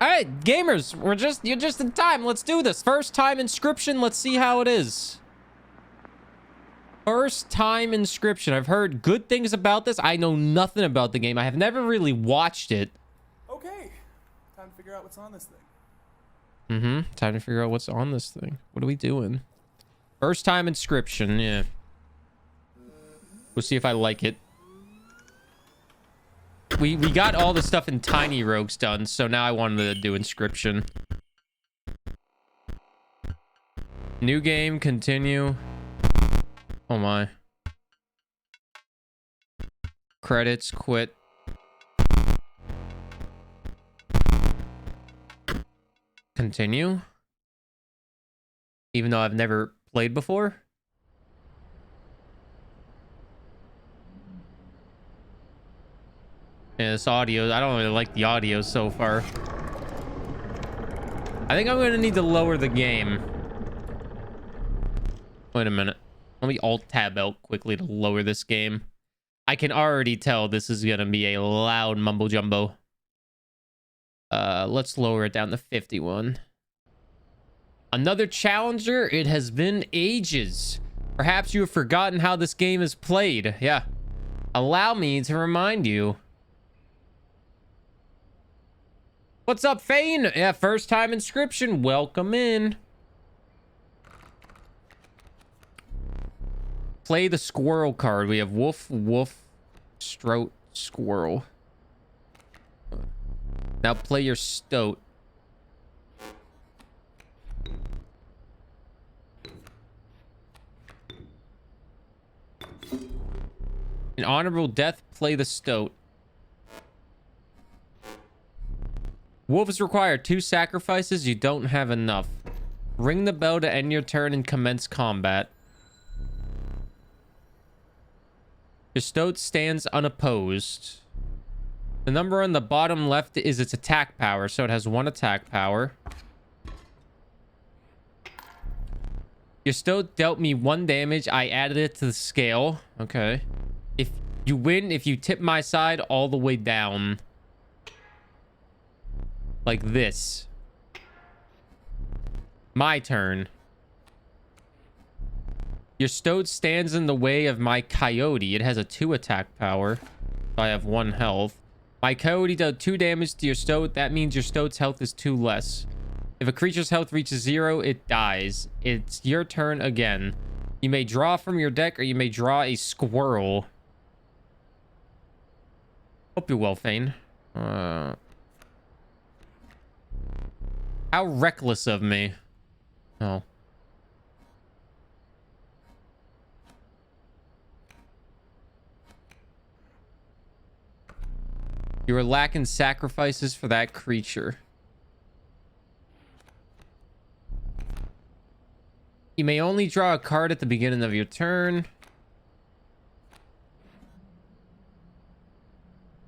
All right, gamers, you're just in time. Let's do this. First time Inscryption. Let's see how it is. First time Inscryption. I've heard good things about this. I know nothing about the game. I have never really watched it. Okay, time to figure out what's on this thing. Time to figure out what's on this thing. What are we doing? First time Inscryption. Yeah. We'll see if I like it. We got all the stuff in Tiny Rogues done, so now I wanted to do Inscryption. New game, continue. Oh my. Credits, quit. Continue. Even though I've never played before. Yeah, this audio, I don't really like the audio so far. I think I'm going to need to lower the game. Wait a minute. Let me alt-tab out quickly to lower this game. I can already tell this is going to be a loud mumbo-jumbo. Let's lower it down to 51. Another challenger? It has been ages. Perhaps you have forgotten how this game is played. Yeah. Allow me to remind you. What's up, Fane? Yeah, first time Inscryption. Welcome in. Play the squirrel card. We have wolf, wolf, strout, squirrel. Now play your stoat. In honorable death, play the stoat. Wolves require 2 sacrifices. You don't have enough. Ring the bell to end your turn and commence combat. Your stoat stands unopposed. The number on the bottom left is its attack power, so it has 1 attack power. Your stoat dealt me 1 damage. I added it to the scale. Okay. If you win, if you tip my side all the way down. Like this. My turn. Your stoat stands in the way of my coyote. It has a 2 attack power. So I have 1 health. My coyote does 2 damage to your stoat. That means your stoat's health is 2 less. If a creature's health reaches 0, it dies. It's your turn again. You may draw from your deck or you may draw a squirrel. Hope you're well, Fane. How reckless of me. Oh. You were lacking sacrifices for that creature. You may only draw a card at the beginning of your turn.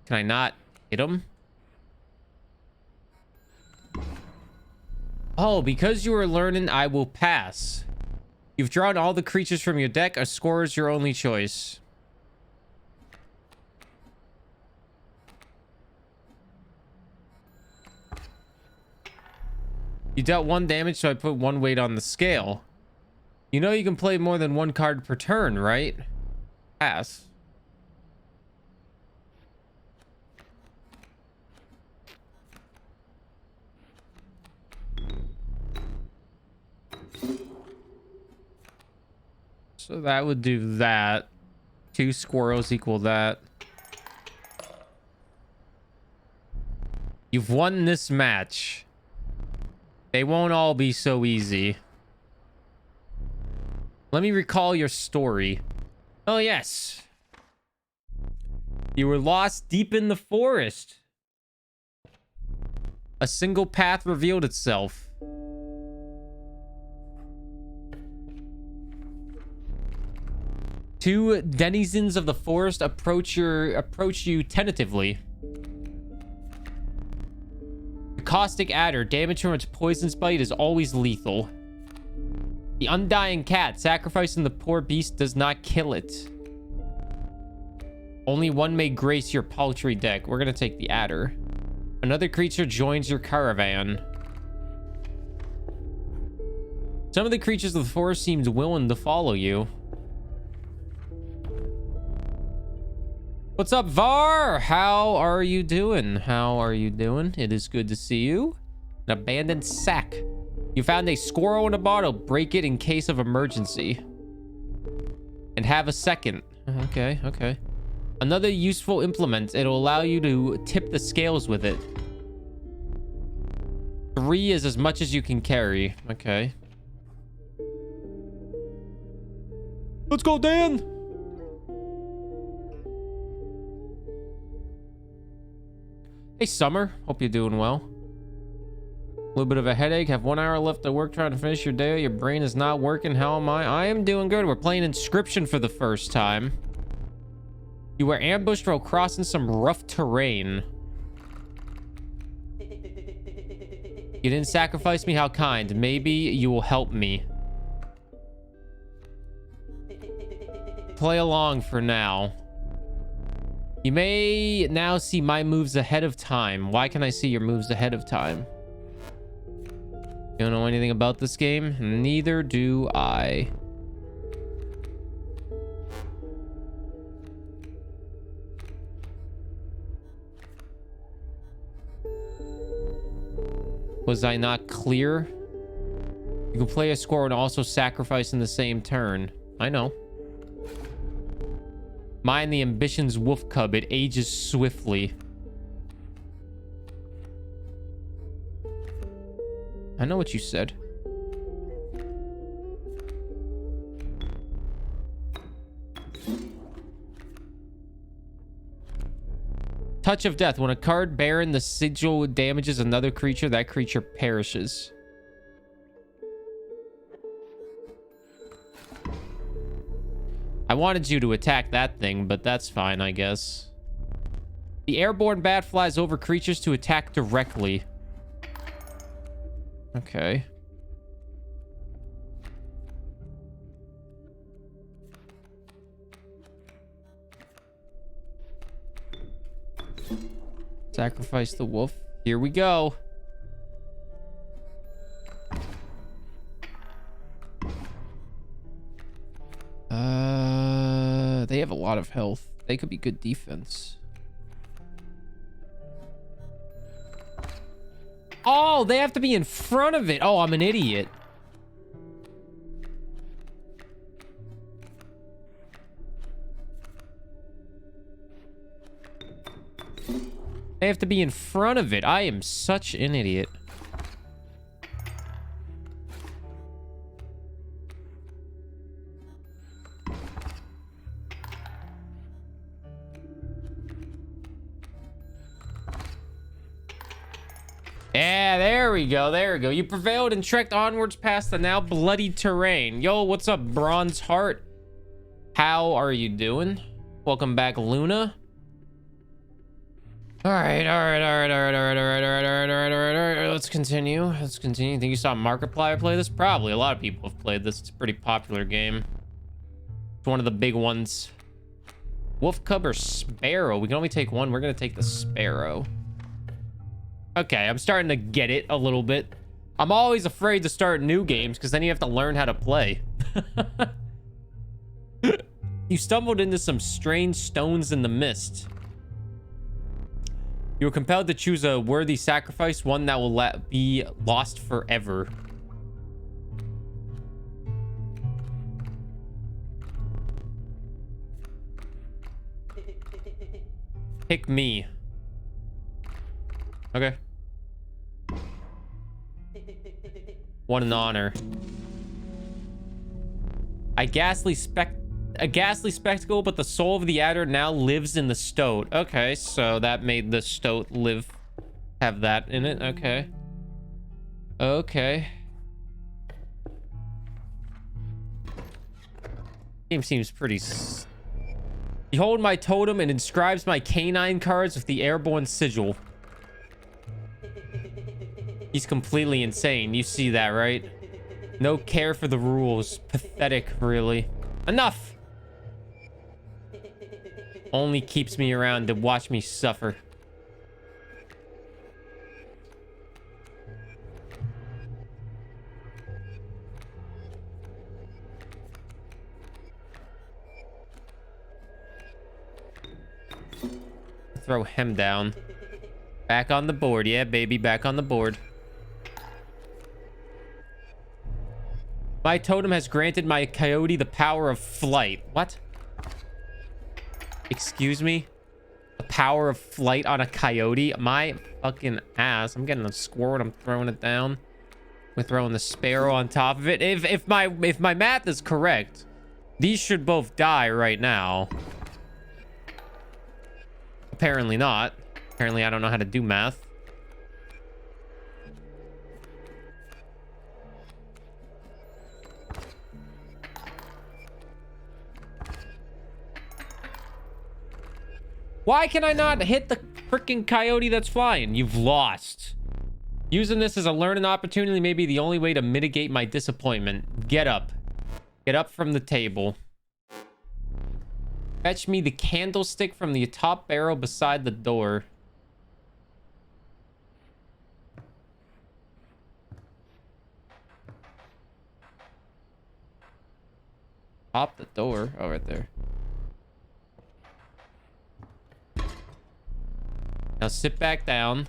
Can I not hit him? Oh, because you are learning, I will pass. You've drawn all the creatures from your deck. A score is your only choice. You dealt 1 damage, so I put 1 weight on the scale. You know you can play more than 1 card per turn, right? Pass. So that would do that. 2 squirrels equal that. You've won this match. They won't all be so easy. Let me recall your story. Oh, yes. You were lost deep in the forest. A single path revealed itself. Two denizens of the forest approach you tentatively. The caustic adder, damage from its poisonous bite is always lethal. The undying cat, sacrificing the poor beast does not kill it. Only one may grace your paltry deck. We're gonna take the adder. Another creature joins your caravan. Some of the creatures of the forest seems willing to follow you. What's up, Var? How are you doing? How are you doing? It is good to see you. An abandoned sack. You found a squirrel in a bottle. Break it in case of emergency. And have a second. Okay, okay. Another useful implement. It'll allow you to tip the scales with it. 3 is as much as you can carry. Okay. Let's go, Dan! Hey, Summer. Hope you're doing well. A little bit of a headache. Have 1 hour left to work trying to finish your day. Your brain is not working. How am I? I am doing good. We're playing Inscryption for the first time. You were ambushed while crossing some rough terrain. You didn't sacrifice me. How kind. Maybe you will help me. Play along for now. You may now see my moves ahead of time. Why can I see your moves ahead of time? You don't know anything about this game? Neither do I. Was I not clear? You can play a squirrel and also sacrifice in the same turn. I know. Mind the ambition's wolf cub. It ages swiftly. I know what you said. Touch of Death. When a card bearing the sigil damages another creature, that creature perishes. I wanted you to attack that thing, but that's fine, I guess. The airborne bat flies over creatures to attack directly. Okay. Sacrifice the wolf. Here we go. They have a lot of health. They could be good defense. Oh, they have to be in front of it. Oh, I'm an idiot. They have to be in front of it. I am such an idiot. Yeah, there we go. There we go. You prevailed and trekked onwards past the now bloody terrain. Yo, what's up, Bronze Heart? How are you doing? Welcome back, Luna. All right. Let's continue. Let's continue. Think you saw Markiplier play this? Probably. A lot of people have played this. It's a pretty popular game. It's one of the big ones. Wolf Cub or Sparrow? We can only take one. We're gonna take the Sparrow. Okay, I'm starting to get it a little bit. I'm always afraid to start new games because then you have to learn how to play. You stumbled into some strange stones in the mist. You were compelled to choose a worthy sacrifice, one that will be lost forever. Pick me. Okay. What an honor. A ghastly spectacle, but the soul of the adder now lives in the stoat. Okay, so that made the stoat have that in it. Okay. Okay. Game seems pretty... Behold my totem and inscribes my canine cards with the airborne sigil. He's completely insane. You see that, right? No care for the rules. Pathetic, really. Enough! Only keeps me around to watch me suffer. Throw him down. Back on the board. Yeah, baby, back on the board. My totem has granted my coyote the power of flight. What? Excuse me? The power of flight on a coyote? My fucking ass. I'm getting a squirt. I'm throwing it down. We're throwing the sparrow on top of it. If my math is correct, these should both die right now. Apparently not. Apparently I don't know how to do math. Why can I not hit the freaking coyote that's flying? You've lost. Using this as a learning opportunity may be the only way to mitigate my disappointment. Get up. Get up from the table. Fetch me the candlestick from the top barrel beside the door. Top the door. Oh, right there. Now sit back down.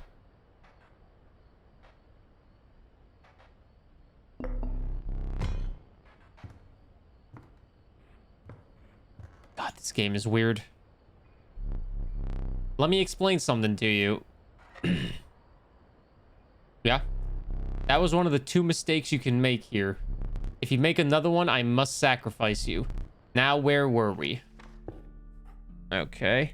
God, this game is weird. Let me explain something to you. Yeah. That was one of the 2 mistakes you can make here. If you make another one, I must sacrifice you. Now, where were we? Okay.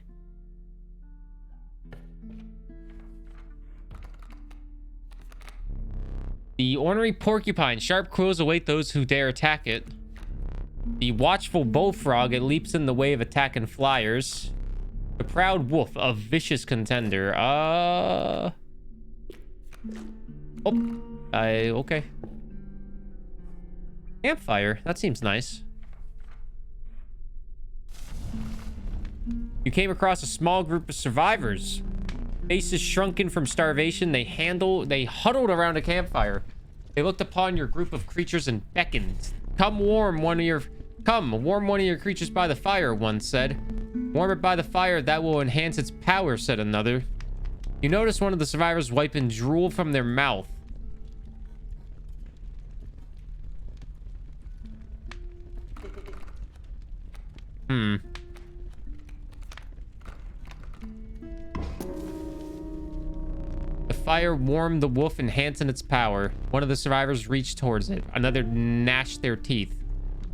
The ornery porcupine. Sharp quills await those who dare attack it. The watchful bullfrog. It leaps in the way of attacking flyers. The proud wolf. A vicious contender. Oh. Okay. Campfire. That seems nice. You came across a small group of survivors. Faces shrunken from starvation, they huddled around a campfire. They looked upon your group of creatures and beckoned. Warm one of your creatures by the fire, one said. Warm it by the fire, that will enhance its power, said another. You notice one of the survivors wiping drool from their mouth. The fire warmed the wolf, enhancing its power. One of the survivors reached towards it. Another gnashed their teeth.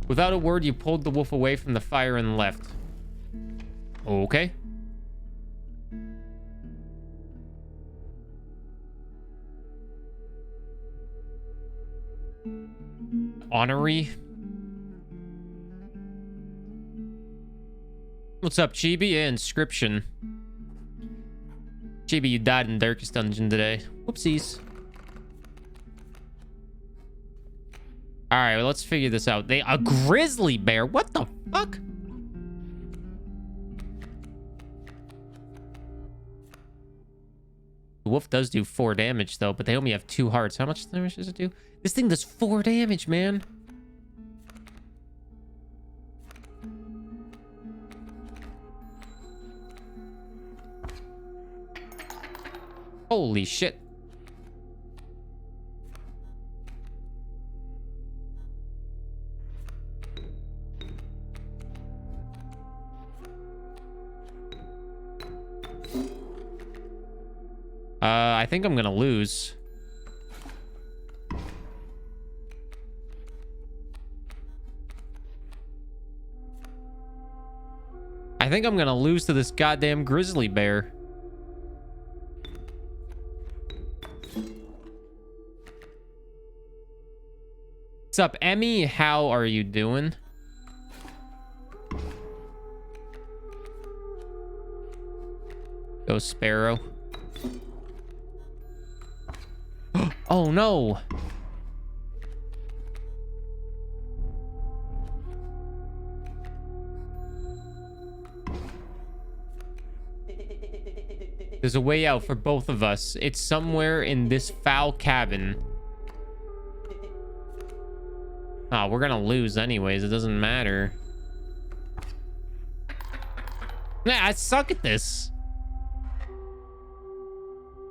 Without a word, you pulled the wolf away from the fire and left. Okay. Honorary. What's up, Chibi? Yeah, Inscryption. Chibi, you died in Darkest Dungeon today. Whoopsies. Alright, well, let's figure this out. A grizzly bear? What the fuck? The wolf does do 4 damage, though, but they only have 2 hearts. How much damage does it do? This thing does 4 damage, man. Holy shit. I think I'm gonna lose. I think I'm gonna lose to this goddamn grizzly bear. What's up, Emmy? How are you doing? Go, Sparrow. Oh, no. There's a way out for both of us. It's somewhere in this foul cabin. Ah, we're gonna lose anyways. It doesn't matter. Nah, I suck at this.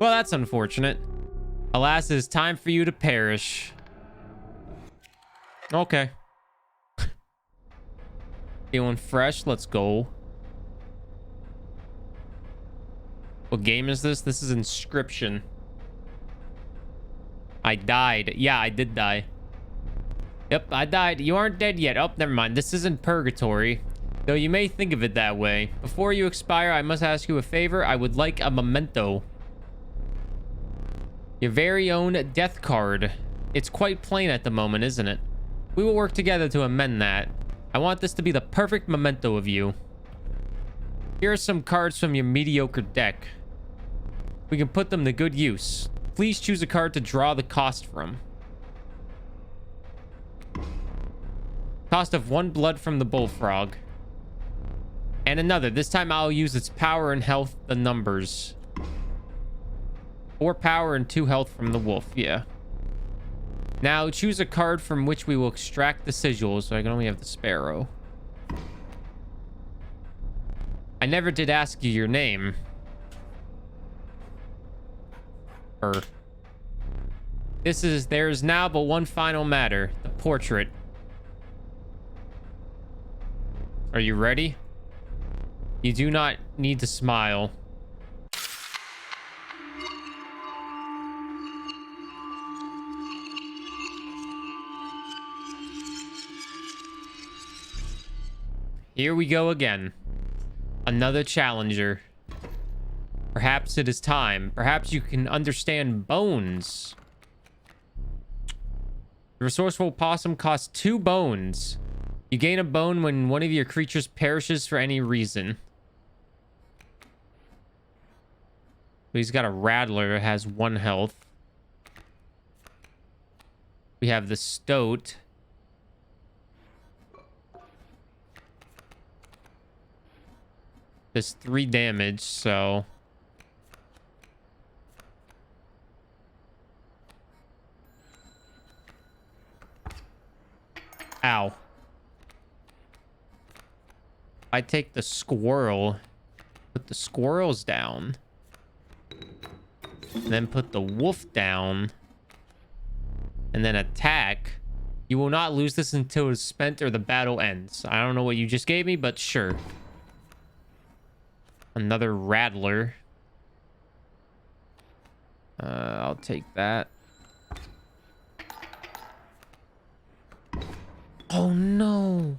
Well, that's unfortunate. Alas, it is time for you to perish. Okay. Feeling fresh? Let's go. What game is this? This is Inscryption. I died. Yeah, I did die. Yep, I died. You aren't dead yet. Oh, never mind. This isn't purgatory. Though you may think of it that way. Before you expire, I must ask you a favor. I would like a memento. Your very own death card. It's quite plain at the moment, isn't it? We will work together to amend that. I want this to be the perfect memento of you. Here are some cards from your mediocre deck. We can put them to good use. Please choose a card to draw the cost from. Cost of 1 blood from the bullfrog. And another. This time I'll use its power and health, the numbers. 4 power and 2 health from the wolf. Yeah. Now choose a card from which we will extract the sigils. So I can only have the sparrow. I never did ask you your name. There is now but one final matter. The portrait. Are you ready? You do not need to smile. Here we go again. Another challenger. Perhaps it is time. Perhaps you can understand bones. The resourceful possum costs 2 bones. You gain a bone when one of your creatures perishes for any reason. He's got a rattler that has 1 health. We have the stoat. There's 3 damage, so... Ow. I take the squirrel, put the squirrels down, and then put the wolf down, and then attack. You will not lose this until it's spent or the battle ends. I don't know what you just gave me, but sure. Another rattler. I'll take that. Oh no.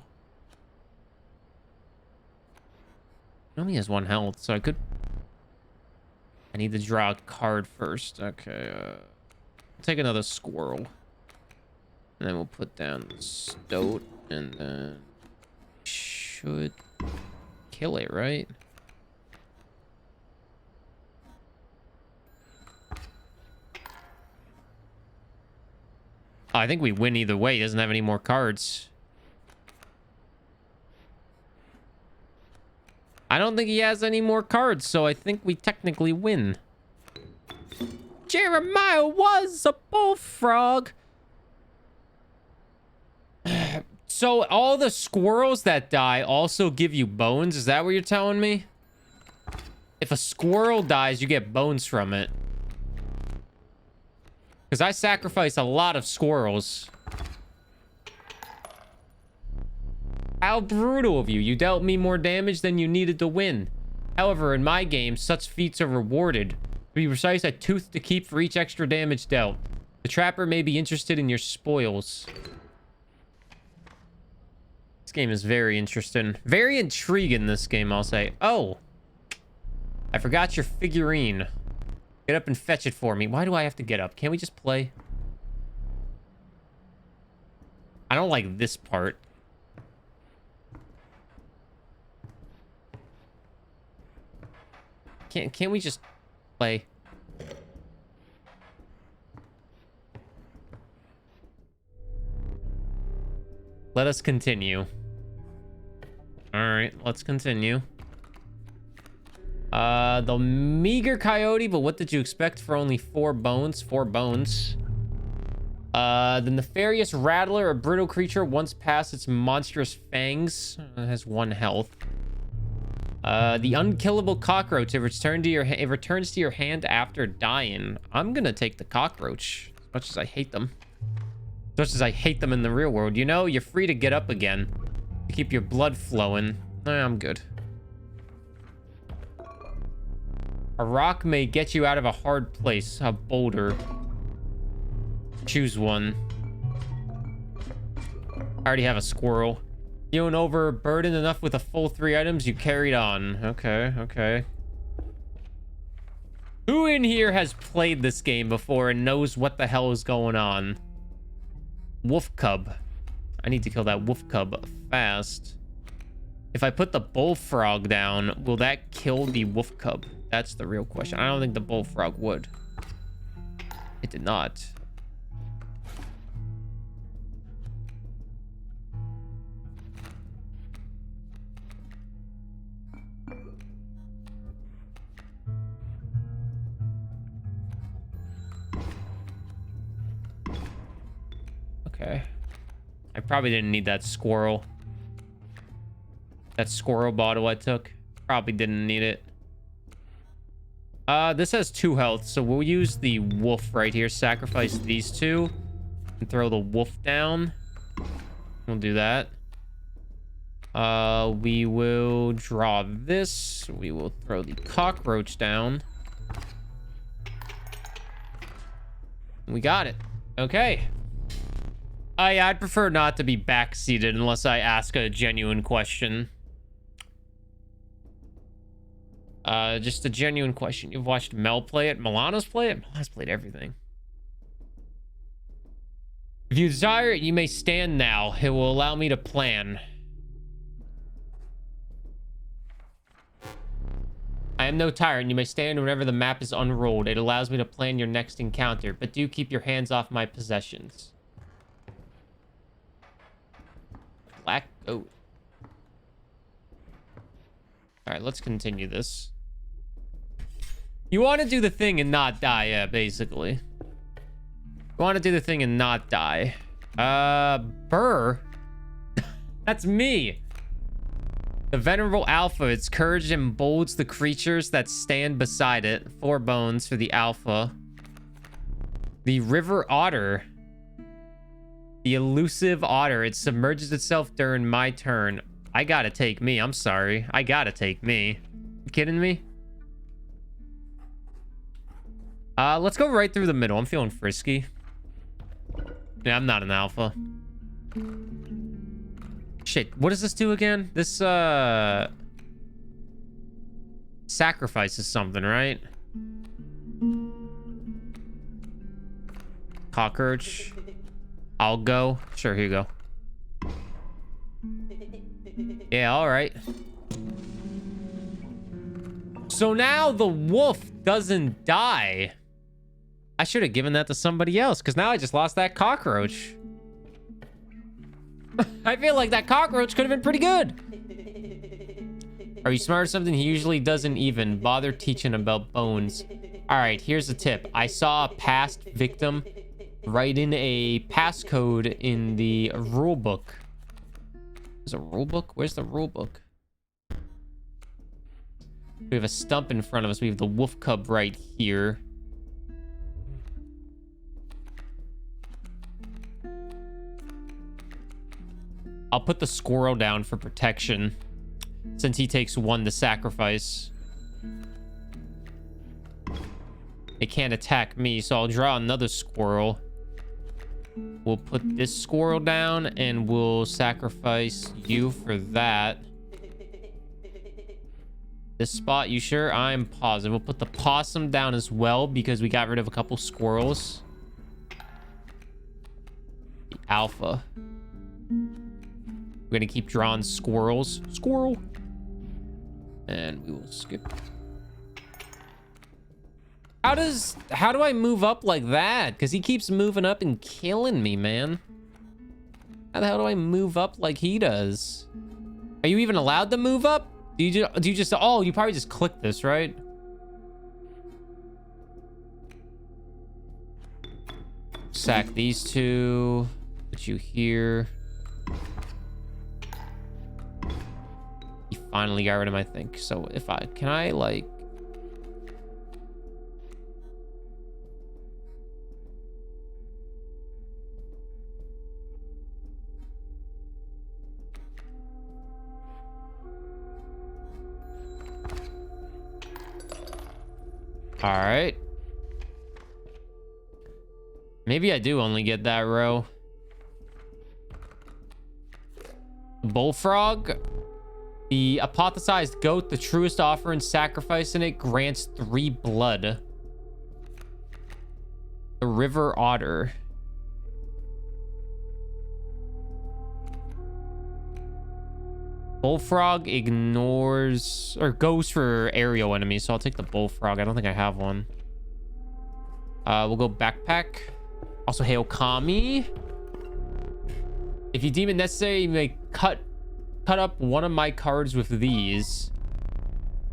He only has 1 health, so I need to draw a card first. Okay, I'll take another squirrel. And then we'll put down the stoat, and then should kill it, right? Oh, I think we win either way. He doesn't have any more cards. I don't think he has any more cards, so I think we technically win. Jeremiah was a bullfrog. So all the squirrels that die also give you bones? Is that what you're telling me? If a squirrel dies, you get bones from it. Because I sacrifice a lot of squirrels. How brutal of you. You dealt me more damage than you needed to win. However, in my game, such feats are rewarded. To be precise, a tooth to keep for each extra damage dealt. The trapper may be interested in your spoils. This game is very interesting. Very intriguing, this game, I'll say. Oh. I forgot your figurine. Get up and fetch it for me. Why do I have to get up? Can't we just play? I don't like this part. Can't we just play? Let us continue. All right, let's continue. The meager coyote, but what did you expect for only 4 bones? 4 bones. The nefarious rattler, a brittle creature once past its monstrous fangs. It has 1 health. The unkillable cockroach. It returns to your hand after dying. I'm gonna take the cockroach, as much as I hate them. As much as I hate them in the real world. You know, you're free to get up again. To keep your blood flowing. I'm good. A rock may get you out of a hard place. A boulder. Choose one. I already have a squirrel. Feeling overburdened enough with the full 3 items, you carried on. Okay, okay. Who in here has played this game before and knows what the hell is going on? Wolf cub. I need to kill that wolf cub fast. If I put the bullfrog down, will that kill the wolf cub? That's the real question. I don't think the bullfrog would. It did not. Okay. I probably didn't need that squirrel. That squirrel bottle I took. Probably didn't need it. This has 2 health, so we'll use the wolf right here. Sacrifice these 2. And throw the wolf down. We'll do that. We will draw this. We will throw the cockroach down. We got it. Okay. I'd prefer not to be backseated unless I ask a genuine question. Just a genuine question. You've watched Mel play it? Milano's play it? Milano's played everything. If you desire it, you may stand now. It will allow me to plan. I am no tyrant. You may stand whenever the map is unrolled. It allows me to plan your next encounter, but do keep your hands off my possessions. Black goat. All right, let's continue this. You want to do the thing and not die, yeah, basically. You want to do the thing and not die. Burr. That's me. The venerable alpha. Its courage emboldens the creatures that stand beside it. 4 bones for the alpha. The river otter. The elusive otter. It submerges itself during my turn. I gotta take me. I'm sorry. I gotta take me. You kidding me? Let's go right through the middle. I'm feeling frisky. Yeah, I'm not an alpha. Shit, what does this do again? This, sacrifices something, right? Cockroach. I'll go. Sure, here you go. Yeah, all right. So now the wolf doesn't die. I should have given that to somebody else, because now I just lost that cockroach. I feel like that cockroach could have been pretty good. Are you smart or something? He usually doesn't even bother teaching about bones. All right, here's a tip. I saw a past victim write in a passcode in the rule book. There's a rule book? Where's the rule book? We have a stump in front of us. We have the wolf cub right here. I'll put the squirrel down for protection, since he takes 1 to sacrifice. They can't attack me, so I'll draw another squirrel. We'll put this squirrel down, and we'll sacrifice you for that. This spot, you sure? I'm positive. We'll put the possum down as well, because we got rid of a couple squirrels. The alpha. We're gonna keep drawing squirrels. Squirrel. And we will skip. How do I move up like that? Because he keeps moving up and killing me, man. How the hell do I move up like he does? Are you even allowed to move up? Do you just, oh, you probably just click this, right? Sack these 2. Put you here. finally got rid of my thing. So if I... Can I, like... All right. Maybe I do only get that row. Bullfrog. The apothesized goat, the truest offering, sacrifice in it grants 3 blood. The river otter. Bullfrog ignores or goes for aerial enemies, so I'll take the bullfrog. I don't think I have one. We'll go backpack. Also, hail Kami. If you deem it necessary, you may cut up one of my cards with these.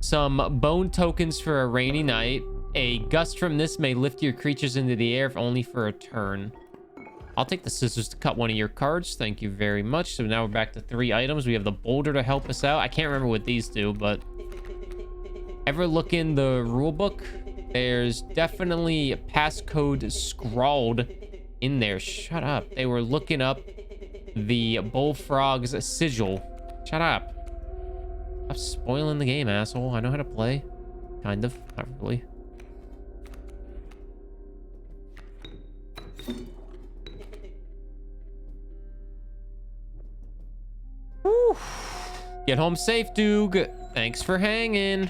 Some bone tokens for a rainy night. A gust from this may lift your creatures into the air, if only for a turn. I'll take the scissors to cut one of your cards. Thank you very much. So now we're back to 3 items. We have the boulder to help us out. I can't remember what these do, but... Ever look in the rule book? There's definitely a passcode scrawled in there. Shut up. They were looking up the bullfrog's sigil. Shut up. Stop spoiling the game, asshole. I know how to play. Kind of. Not really. Whew. Get home safe, Doog. Thanks for hanging.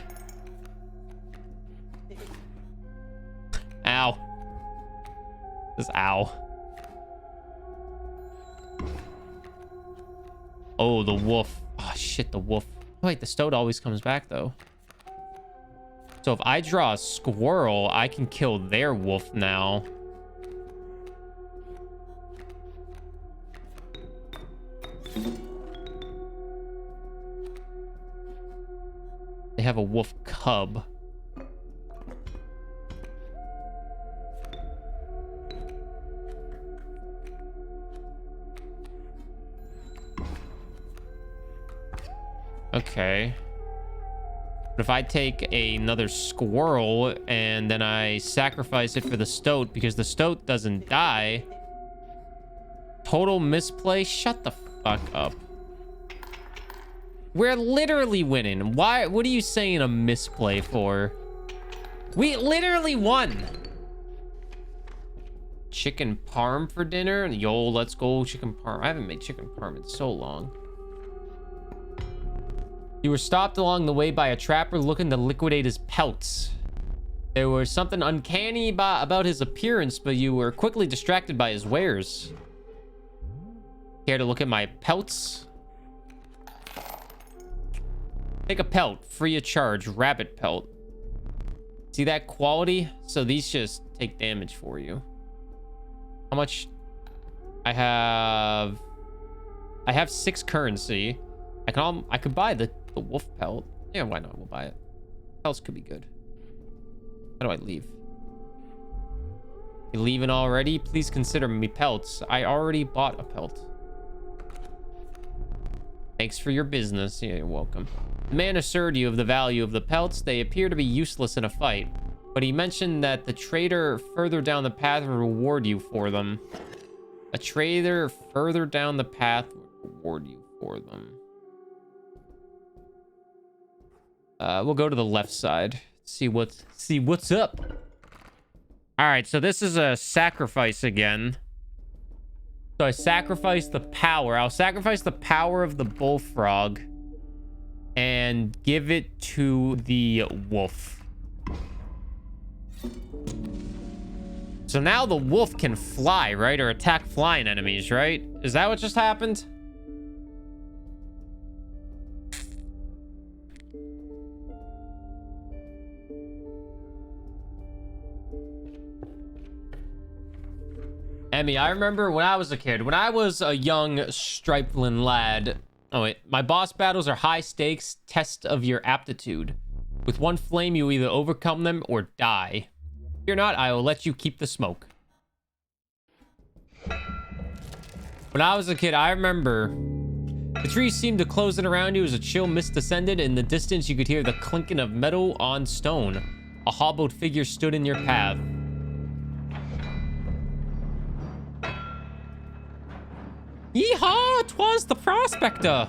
Ow. This ow. Oh, the wolf. Oh, shit, the wolf. Wait, the stoat always comes back, though. So if I draw a squirrel, I can kill their wolf now. They have a wolf cub. Okay. But if I take another squirrel and then I sacrifice it for the stoat because the stoat doesn't die. Total misplay? Shut the fuck up. We're literally winning. Why? What are you saying a misplay for? We literally won. Chicken parm for dinner? Yo, let's go chicken parm. I haven't made chicken parm in so long. You were stopped along the way by a trapper looking to liquidate his pelts. There was something uncanny about his appearance, but you were quickly distracted by his wares. Care to look at my pelts? Take a pelt, free of charge, rabbit pelt. See that quality? So these just take damage for you. How much? I have 6 currency. I could buy the wolf pelt. Yeah, why not? We'll buy it. Pelts could be good. How do I leave? You leaving already? Please consider me pelts. I already bought a pelt. Thanks for your business. Yeah, you're welcome. The man assured you of the value of the pelts. They appear to be useless in a fight, but he mentioned that the trader further down the path will reward you for them. A trader further down the path will reward you for them. We'll go to the left side. See what's up. All right, so this is a sacrifice again. So I sacrifice the power. I'll sacrifice the power of the bullfrog and give it to the wolf. So now the wolf can fly, right? Or attack flying enemies, right? Is that what just happened? Emmy, I remember when I was a kid, when I was a young stripling lad. Oh wait, my boss battles are high stakes, test of your aptitude. With one flame, you either overcome them or die. If you're not, I will let you keep the smoke. When I was a kid, I remember The trees seemed to close in around you as a chill mist descended. In the distance, you could hear the clinking of metal on stone. A hobbled figure stood in your path. Yeehaw! 'Twas the prospector!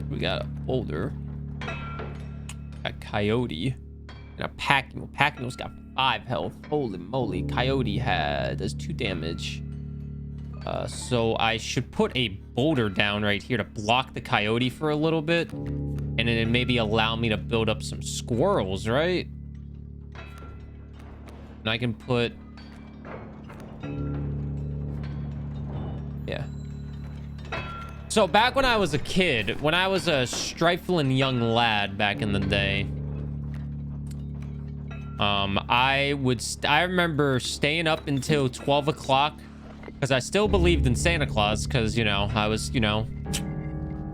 We got a boulder. A coyote. And a Pacino. Pacino's got 5 health. Holy moly. Coyote does 2 damage. So I should put a boulder down right here to block the coyote for a little bit. And then maybe allow me to build up some squirrels, right? And I can put... Yeah. So back when I was a kid, when I was a strifling young lad back in the day, I remember staying up until 12 o'clock because I still believed in Santa Claus because, you know, I was, you know,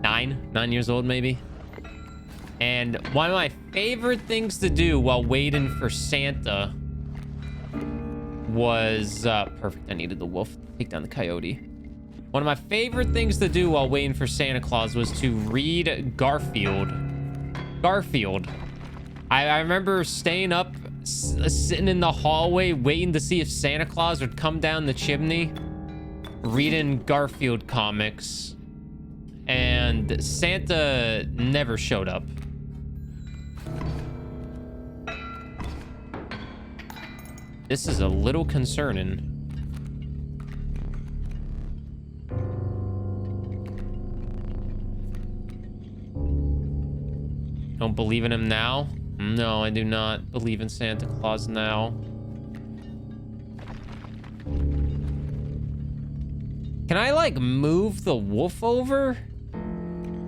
9 years old maybe. And one of my favorite things to do while waiting for Santa was, perfect, I needed the wolf. Take down the coyote. One of my favorite things to do while waiting for Santa Claus was to read Garfield. I remember staying up, sitting in the hallway, waiting to see if Santa Claus would come down the chimney, reading Garfield comics, and Santa never showed up. This is a little concerning. Don't believe in him now? No, I do not believe in Santa Claus now. Can I, like, move the wolf over?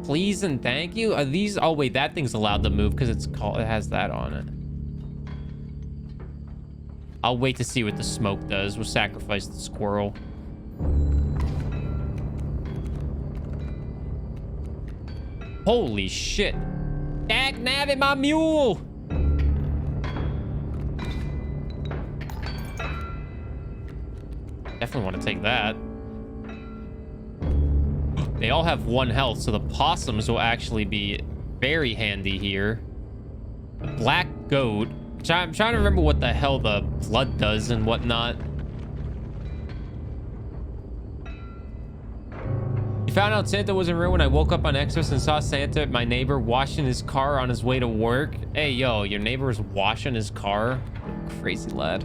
Please and thank you? Are these... Oh, wait, that thing's allowed to move because it has that on it. I'll wait to see what the smoke does. We'll sacrifice the squirrel. Holy shit. Dag nabbit, my mule! Definitely want to take that. They all have 1 health, so the possums will actually be very handy here. The black goat. I'm trying to remember what the hell the blood does and whatnot. You found out Santa wasn't real when I woke up on Xmas and saw Santa, my neighbor, washing his car on his way to work. Hey, yo, your neighbor's washing his car? Crazy lad.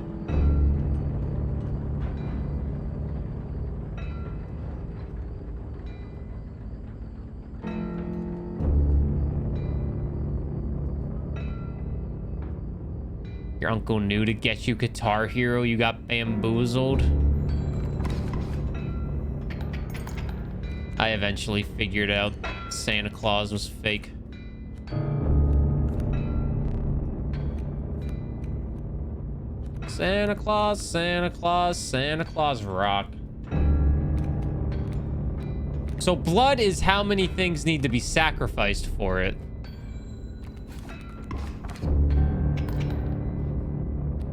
Your uncle knew to get you Guitar Hero. You got bamboozled. I eventually figured out Santa Claus was fake. Santa Claus, Santa Claus, Santa Claus rock. So blood is how many things need to be sacrificed for it.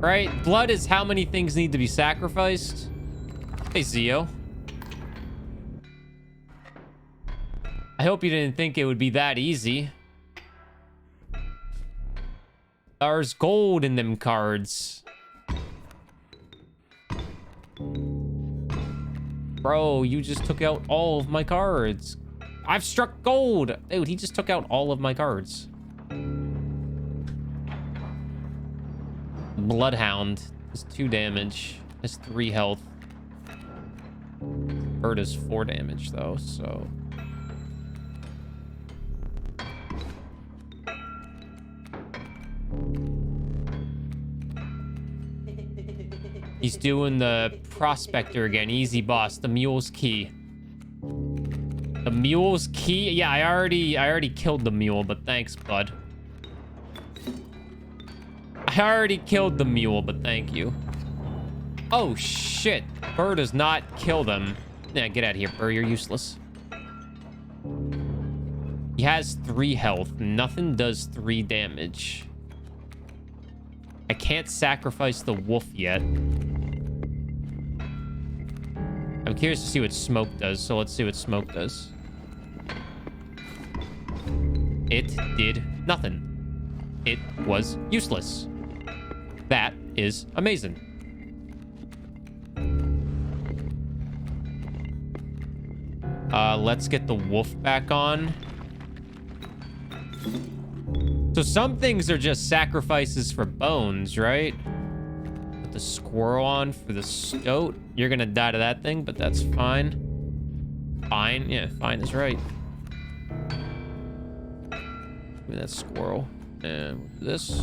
Right? Blood is how many things need to be sacrificed. Hey, Zio. I hope you didn't think it would be that easy. There's gold in them cards. Bro, you just took out all of my cards. I've struck gold. Dude, he just took out all of my cards. Bloodhound is 2 damage. Has 3 health. Bird is 4 damage though, so. He's doing the prospector again. Easy boss. The mule's key. The mule's key? Yeah, I already killed the mule, but thanks, bud. I already killed the mule, but thank you. Oh, shit. Burr does not kill them. Nah, get out of here, Burr. You're useless. He has 3 health. Nothing does 3 damage. I can't sacrifice the wolf yet. I'm curious to see what smoke does, so let's see what smoke does. It did nothing. It was useless. That is amazing. Let's get the wolf back on. So some things are just sacrifices for bones, right? Put the squirrel on for the stoat. You're gonna die to that thing, but that's fine. Fine, yeah, fine is right. Give me that squirrel. And this.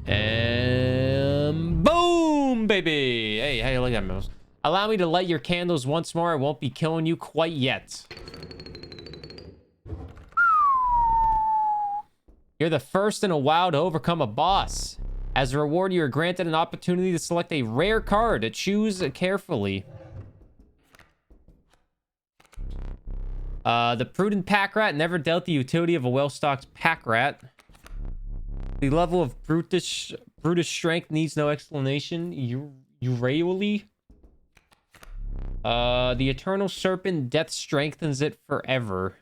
And boom, baby. Hey, how you like that, mouse? Allow me to light your candles once more. I won't be killing you quite yet. You're the first in a while to overcome a boss. As a reward, you are granted an opportunity to select a rare card. Choose carefully. The prudent pack rat never dealt the utility of a well-stocked pack rat. The level of brutish strength needs no explanation. Usually. The eternal serpent, death strengthens it forever.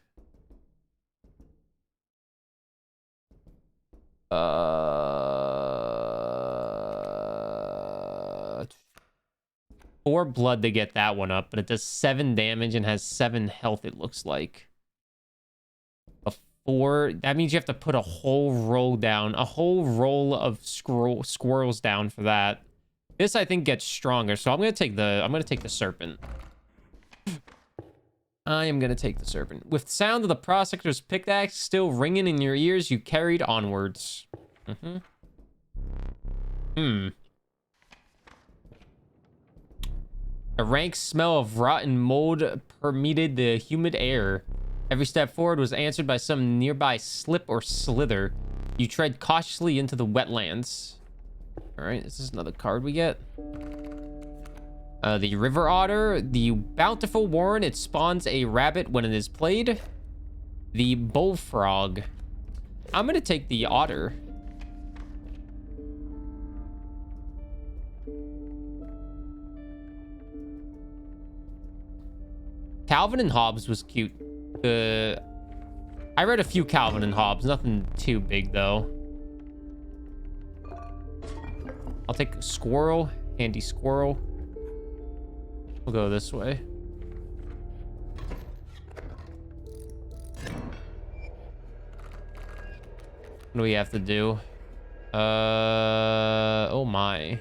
Four blood to get that one up, but it does 7 damage and has 7 health, it looks like. That means you have to put a whole roll down, a whole roll of squirrels down for that. This I think gets stronger, so I'm gonna take the serpent. I am gonna take the serpent. With the sound of the prosecutor's pickaxe still ringing in your ears, you carried onwards. The rank smell of rotten mold permeated the humid air. Every step forward was answered by some nearby slip or slither. You tread cautiously into the wetlands. All right, this is another card we get. The river otter, the bountiful warren, it spawns a rabbit when it is played. The bullfrog. I'm gonna take the otter. Calvin and Hobbes was cute. I read a few Calvin and Hobbes, nothing too big though. I'll take a squirrel, handy squirrel. We'll go this way. What do we have to do? Oh my.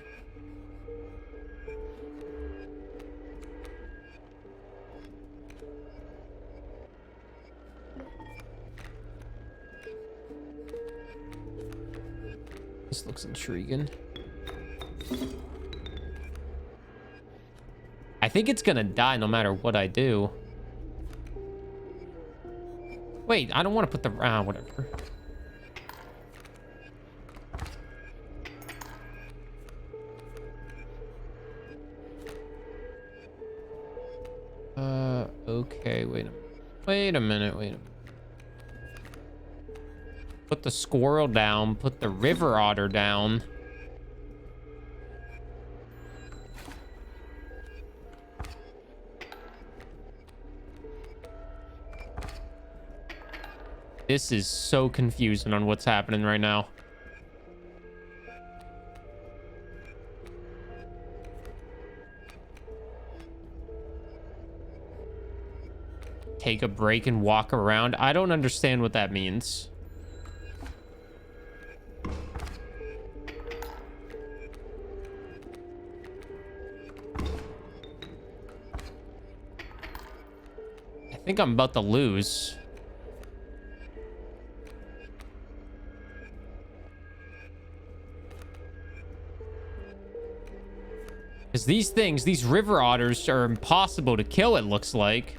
This looks intriguing. I think it's gonna die no matter what I do. Wait, I don't want to put the... whatever. Okay, wait a minute. Put the squirrel down, put the river otter down. This is so confusing on what's happening right now. Take a break and walk around. I don't understand what that means. I think I'm about to lose. Because these things, these river otters are impossible to kill, it looks like.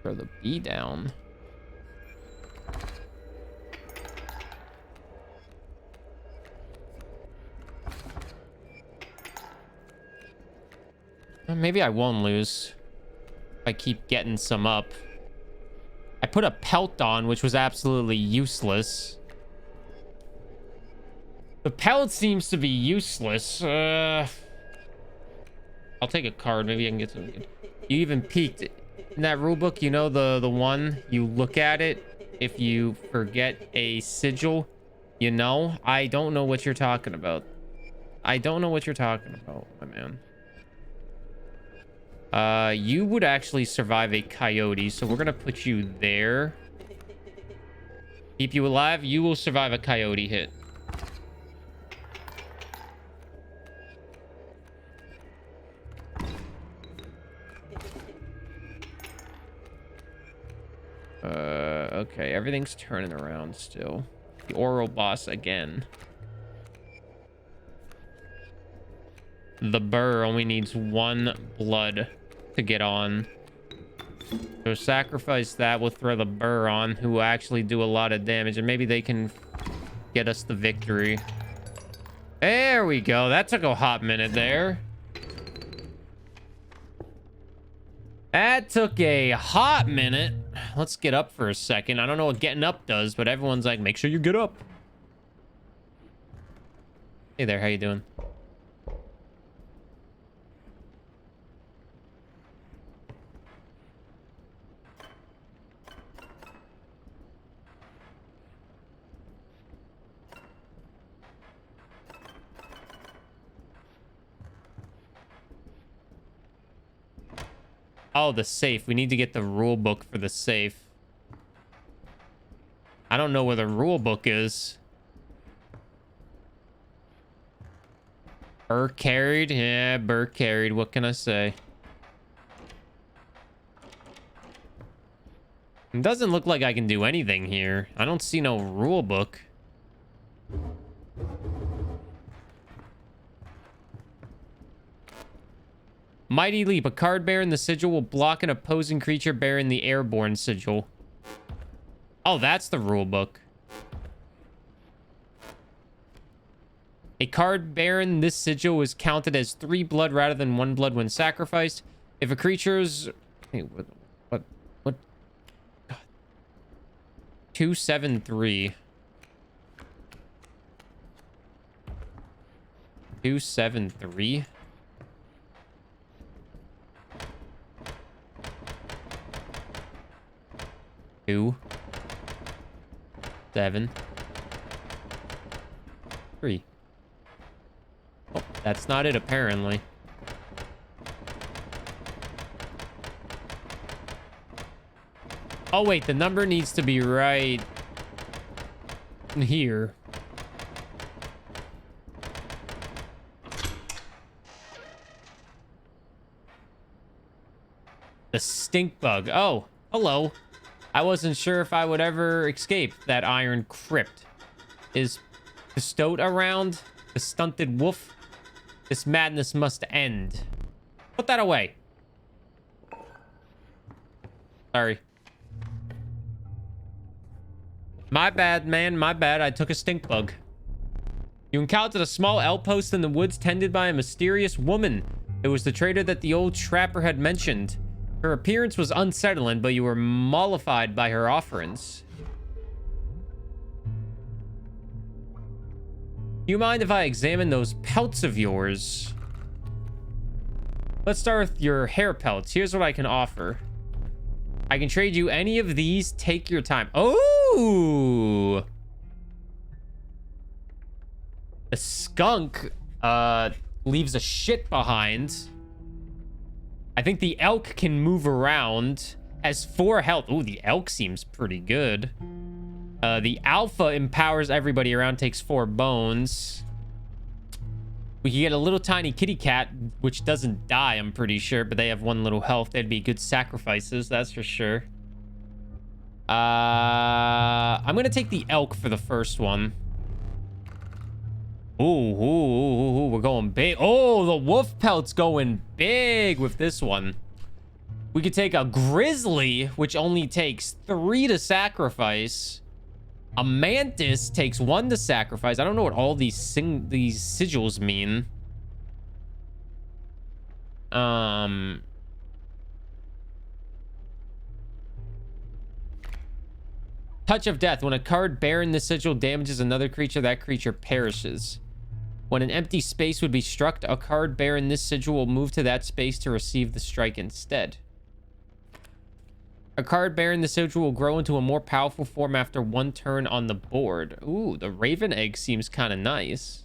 Throw the bee down. Maybe I won't lose if I keep getting some up. I put a pelt on, which was absolutely useless. The pelt seems to be useless. I'll take a card. Maybe I can get some good. You even peeked in that rulebook. You know the one you look at it if you forget a sigil. You know, I don't know what you're talking about. I don't know what you're talking about, my man. You would actually survive a coyote, so we're gonna put you there. Keep you alive. You will survive a coyote hit. Okay, everything's turning around still. The oral boss again. The burr only needs 1 blood to get on. So sacrifice that. We'll throw the burr on, who will actually do a lot of damage, and maybe they can get us the victory. There we go. That took a hot minute there. That took a hot minute. Let's get up for a second. I don't know what getting up does, but everyone's like, make sure you get up. Hey there, how you doing? Oh, the safe. We need to get the rule book for the safe. I don't know where the rule book is. Burr carried? Yeah, Burr carried. What can I say? It doesn't look like I can do anything here. I don't see no rule book. Mighty Leap. A card bearing the sigil will block an opposing creature bearing the airborne sigil. Oh, that's the rule book. A card bearing this sigil is counted as 3 blood rather than 1 blood when sacrificed. If a creature's... Hey, what? 273. 273? Two, 7, 3. Oh, that's not it, apparently. Oh, wait, the number needs to be right here. The stink bug. Oh, hello. I wasn't sure if I would ever escape that iron crypt. Is Pistote around? The stunted wolf? This madness must end. Put that away. Sorry. My bad, man. My bad. I took a stink bug. You encountered a small outpost in the woods tended by a mysterious woman. It was the trader that the old trapper had mentioned. Her appearance was unsettling, but you were mollified by her offerings. Do you mind if I examine those pelts of yours? Let's start with your hair pelts. Here's what I can offer. I can trade you any of these. Take your time. Oh! The skunk leaves a shit behind. I think the elk can move around. Has 4 health. Ooh, the elk seems pretty good. The alpha empowers everybody around, takes 4 bones. We can get a little tiny kitty cat, which doesn't die, I'm pretty sure, but they have 1 little health. They'd be good sacrifices, that's for sure. I'm gonna take the elk for the first one. Ooh, we're going big. Oh, the wolf pelt's going big with this one. We could take a grizzly, which only takes 3 to sacrifice. A mantis takes 1 to sacrifice. I don't know what all these sigils mean. Touch of Death. When a card bearing this sigil damages another creature, that creature perishes. When an empty space would be struck, a card bearing this sigil will move to that space to receive the strike instead. A card bearing the sigil will grow into a more powerful form after one turn on the board. Ooh, the Raven Egg seems kind of nice.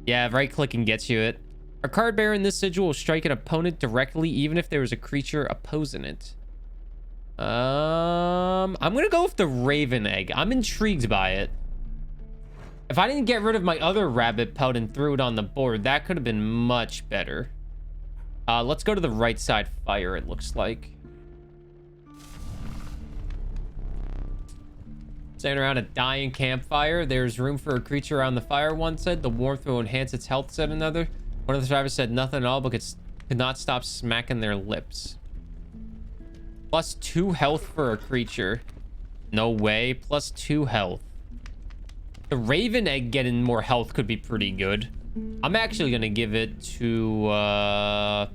Yeah, right-clicking gets you it. A card bearing this sigil will strike an opponent directly, even if there is a creature opposing it. I'm gonna go with the Raven Egg. I'm intrigued by it. If I didn't get rid of my other rabbit pelt and threw it on the board, that could have been much better. Let's go to the right side fire, it looks like. Standing around a dying campfire. There's room for a creature around the fire, one said. The warmth will enhance its health, said another. One of the survivors said nothing at all, but could not stop smacking their lips. +2 health for a creature. No way. +2 health. The Raven Egg getting more health could be pretty good. I'm actually going to give it to... I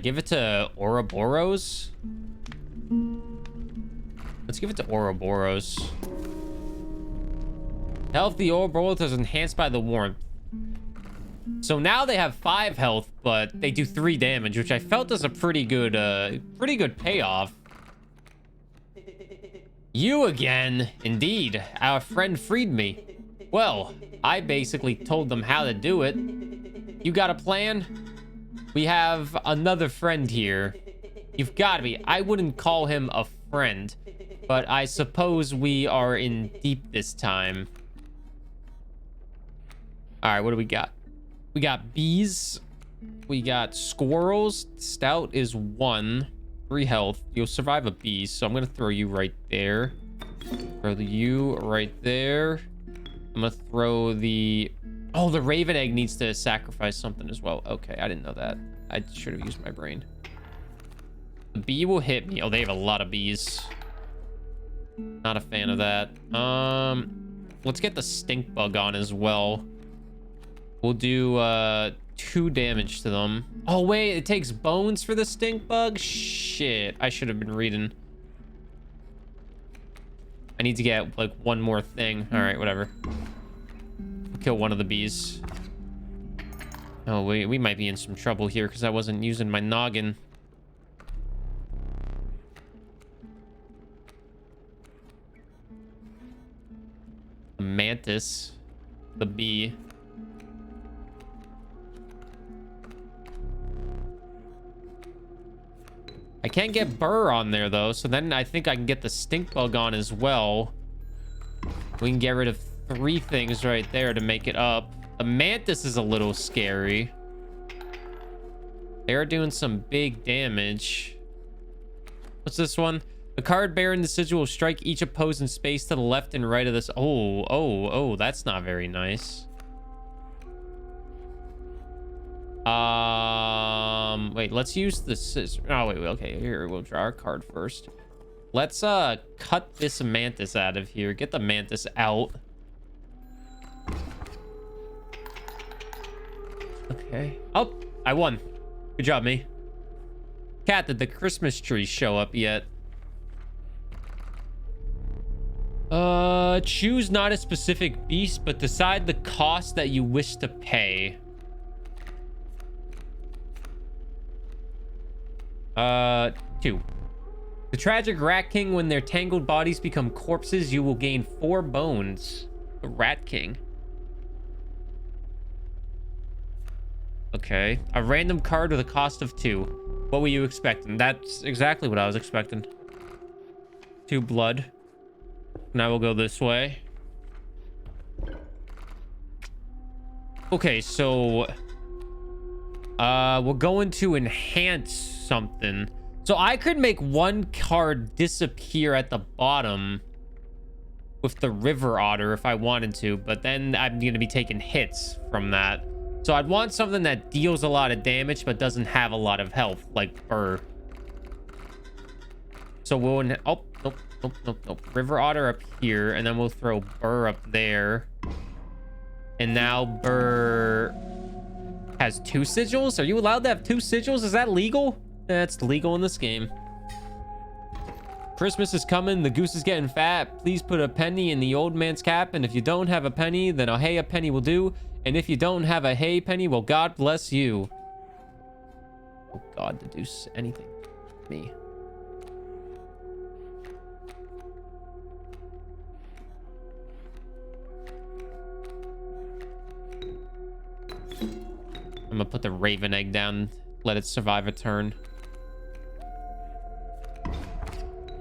give it to Ouroboros. Let's give it to Ouroboros. Health of the Ouroboros is enhanced by the warmth. So now they have 5 health, but they do 3 damage, which I felt is a pretty good payoff. You again. Indeed. Our friend freed me. Well, I basically told them how to do it. You got a plan? We have another friend here. You've got to be. I wouldn't call him a friend, but I suppose we are in deep this time. All right, what do we got? We got bees. We got squirrels. Stout is 1. 3 health. You'll survive a bee, so I'm going to throw you right there. Throw you right there. I'm going to throw the... Oh, the Raven Egg needs to sacrifice something as well. Okay, I didn't know that. I should have used my brain. The bee will hit me. Oh, they have a lot of bees. Not a fan of that. Let's get the stink bug on as well. We'll do 2 damage to them. Oh wait, it takes bones for the stink bug. Shit, I should have been reading. I need to get like one more thing. All right, whatever. Kill one of the bees. Oh, we might be in some trouble here because I wasn't using my noggin. The mantis, the bee. I can't get burr on there though, so then I think I can get the stink bug on as well. We can get rid of 3 things right there to make it up. The mantis is a little scary. They are doing some big damage. What's this one? The card bearing the sigil will strike each opposing space to the left and right of this. Oh, that's not very nice. Wait, let's use the scissors. Oh, wait, okay, here, we'll draw our card first. Let's, cut this mantis out of here. Get the mantis out. Okay. Oh, I won. Good job, me. Cat, did the Christmas tree show up yet? Choose not a specific beast, but decide the cost that you wish to pay. 2. The tragic Rat King, when their tangled bodies become corpses, you will gain 4 bones. The Rat King. Okay. A random card with a cost of 2. What were you expecting? That's exactly what I was expecting. 2 blood. Now we'll go this way. Okay, so... we're going to enhance something. So I could make 1 card disappear at the bottom with the River Otter if I wanted to, but then I'm going to be taking hits from that. So I'd want something that deals a lot of damage but doesn't have a lot of health, like Burr. So we'll... Oh, nope. River Otter up here, and then we'll throw Burr up there. And now Burr has 2 sigils. Are you allowed to have 2 sigils? Is that legal? That's legal in this game. Christmas is coming. The goose is getting fat. Please put a penny in the old man's cap. And if you don't have a penny, then a hey a penny will do. And if you don't have a hey penny, well, God bless you. Oh, God, to do anything to me. I'm gonna put the raven egg down, let it survive a turn.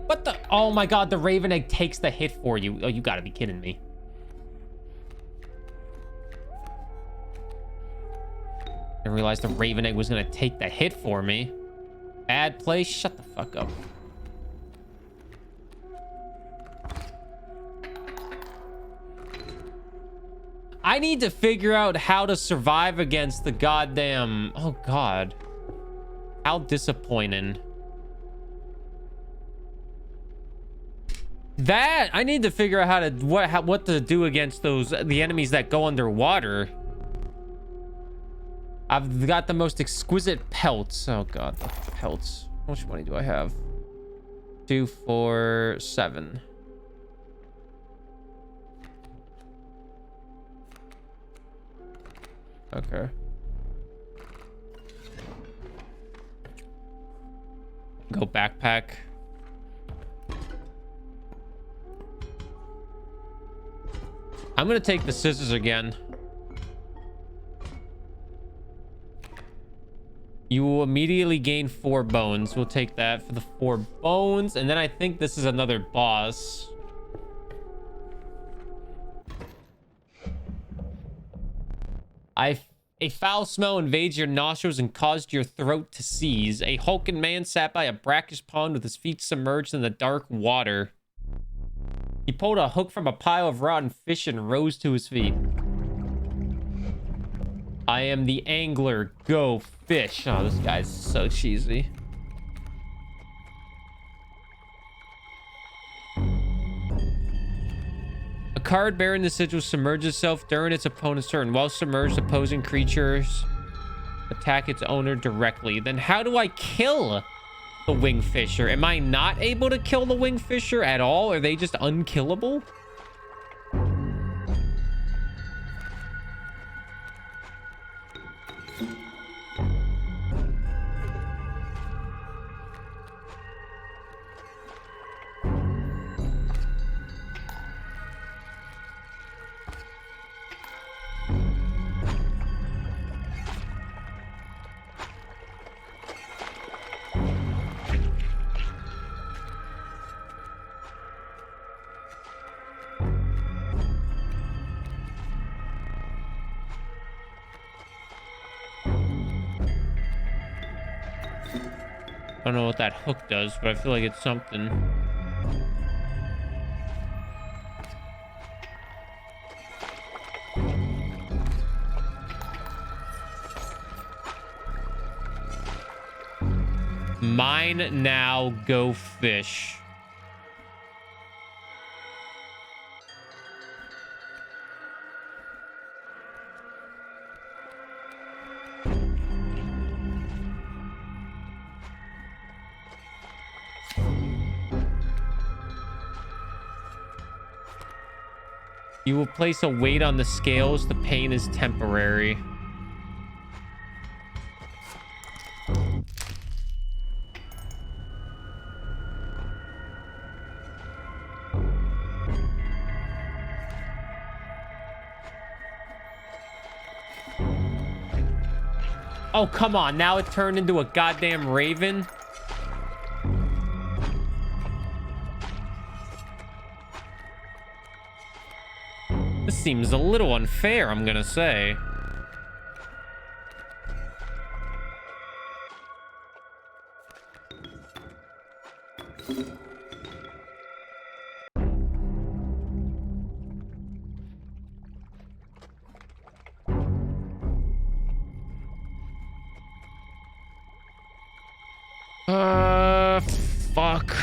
What the? Oh my God, the raven egg takes the hit for you. Oh, you gotta be kidding me. I realized the raven egg was gonna take the hit for me. Bad play, shut the fuck up. I need to figure out how to survive against the goddamn... Oh, God. How disappointing. That... I need to figure out how to... What to do against those... The enemies that go underwater. I've got the most exquisite pelts. Oh, God. The pelts. How much money do I have? 2, 4, 7. Okay. Go backpack. I'm gonna take the scissors again. You will immediately gain 4 bones. We'll take that for the 4 bones. And then I think this is another boss. A foul smell invades your nostrils and caused your throat to seize. A hulking man sat by a brackish pond with his feet submerged in the dark water. He pulled a hook from a pile of rotten fish and rose to his feet. I am the angler. Go fish. Oh, this guy's so cheesy. A card bearing the sigil submerges itself during its opponent's turn. While submerged, opposing creatures attack its owner directly. Then how do I kill the wingfisher? Am I not able to kill the wingfisher at all? Are they just unkillable? I don't know what that hook does, but I feel like it's something. Mine now, go fish. You will place a weight on the scales. The pain is temporary. Oh, come on. Now it turned into a goddamn raven. This seems a little unfair, I'm gonna say. Fuck.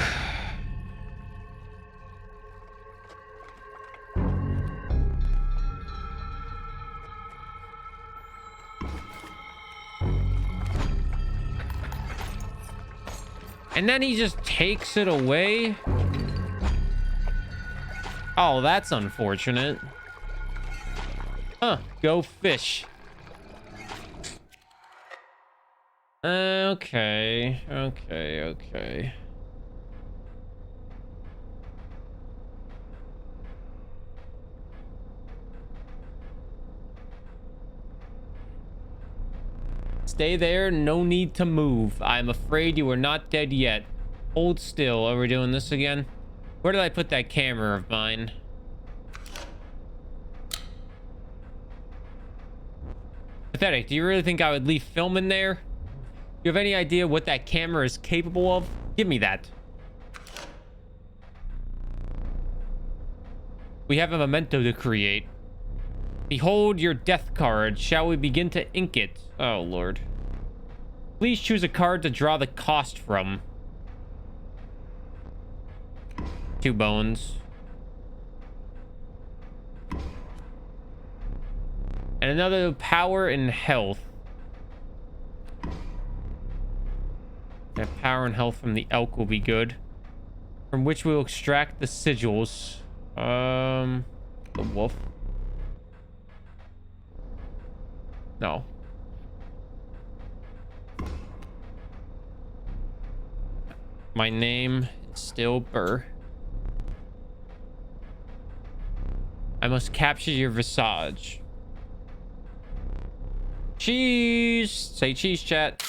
And then he just takes it away. Oh, that's unfortunate. Huh, go fish. Okay. Stay there, no need to move. I'm afraid you are not dead yet. Hold still. Are we doing this again? Where did I put that camera of mine? Pathetic. Do you really think I would leave film in there? Do you have any idea what that camera is capable of? Give me that. We have a memento to create. Behold your death card. Shall we begin to ink it? Oh, Lord. Please choose a card to draw the cost from. 2 bones. And another power and health. That power and health from the elk will be good. From which we will extract the sigils. The wolf. No. My name is still Burr. I must capture your visage. Cheese! Say cheese, chat.